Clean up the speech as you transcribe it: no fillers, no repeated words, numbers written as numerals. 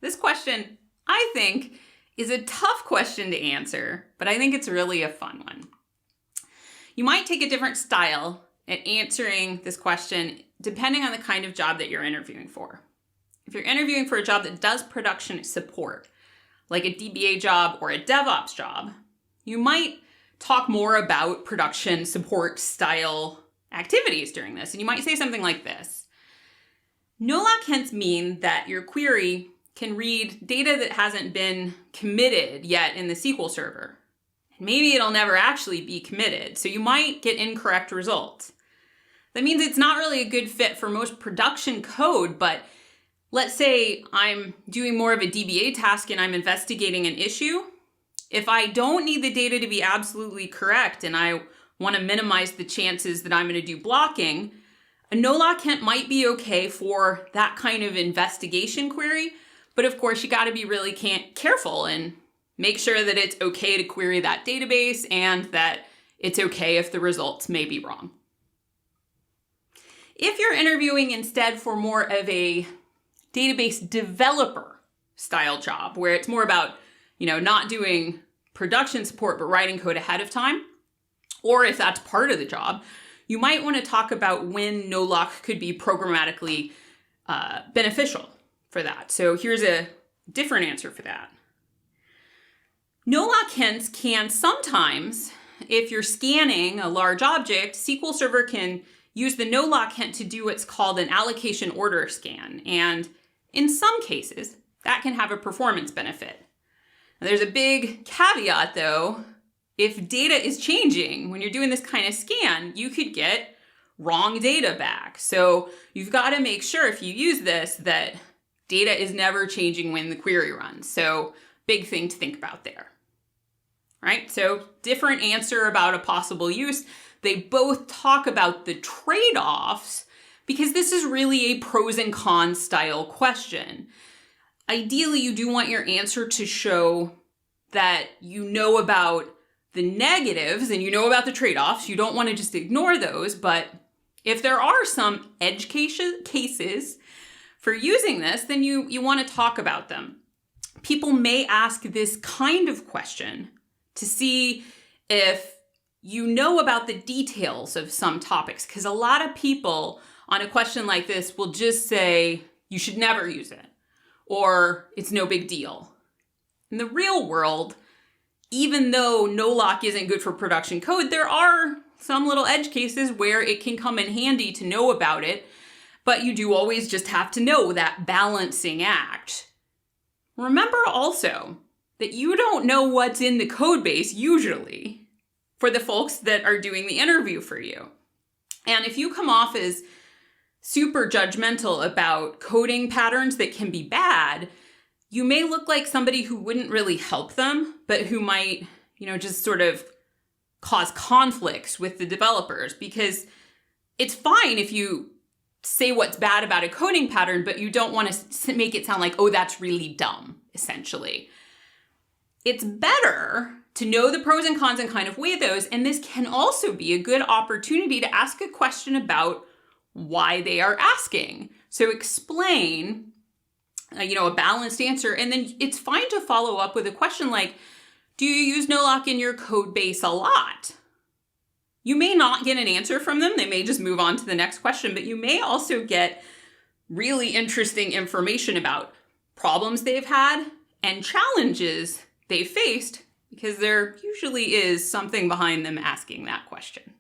This question, I think, is a tough question to answer, but I think it's really a fun one. You might take a different style at answering this question depending on the kind of job that you're interviewing for. If you're interviewing for a job that does production support, like a DBA job or a DevOps job, you might talk more about production support style activities during this. And you might say something like this. No-lock hints mean that your query can read data that hasn't been committed yet in the SQL Server. Maybe it'll never actually be committed, so you might get incorrect results. That means it's not really a good fit for most production code, but let's say I'm doing more of a DBA task and I'm investigating an issue. If I don't need the data to be absolutely correct and I want to minimize the chances that I'm going to do blocking, a no-lock hint might be okay for that kind of investigation query. But of course, you got to be really careful and make sure that it's okay to query that database and that it's okay if the results may be wrong. If you're interviewing instead for more of a database developer style job, where it's more about, not doing production support, but writing code ahead of time, or if that's part of the job, you might want to talk about when no-lock could be programmatically beneficial for that. So here's a different answer for that. No-lock hints can sometimes, if you're scanning a large object, SQL Server can use the no-lock hint to do what's called an allocation order scan. And in some cases, that can have a performance benefit. Now, there's a big caveat though. If data is changing when you're doing this kind of scan, you could get wrong data back. So you've got to make sure if you use this that data is never changing when the query runs. So big thing to think about there. Right? So different answer about a possible use. They both talk about the trade-offs because this is really a pros and cons style question. Ideally, you do want your answer to show that you know about the negatives and you know about the trade-offs. You don't want to just ignore those, but if there are some edge cases for using this, then you want to talk about them. People may ask this kind of question to see if you know about the details of some topics, because a lot of people on a question like this will just say, you should never use it, or it's no big deal. In the real world, even though no-lock isn't good for production code, there are some little edge cases where it can come in handy to know about it, but you do always just have to know that balancing act. Remember also that you don't know what's in the code base usually for the folks that are doing the interview for you. And if you come off as super judgmental about coding patterns that can be bad, you may look like somebody who wouldn't really help them, but who might, just sort of cause conflicts with the developers, because it's fine if you say what's bad about a coding pattern, but you don't want to make it sound like, oh, that's really dumb, essentially. It's better to know the pros and cons and kind of weigh those. And this can also be a good opportunity to ask a question about why they are asking. So explain, a balanced answer. And then it's fine to follow up with a question like, do you use no-lock in your code base a lot? You may not get an answer from them. They may just move on to the next question, but you may also get really interesting information about problems they've had and challenges they faced, because there usually is something behind them asking that question.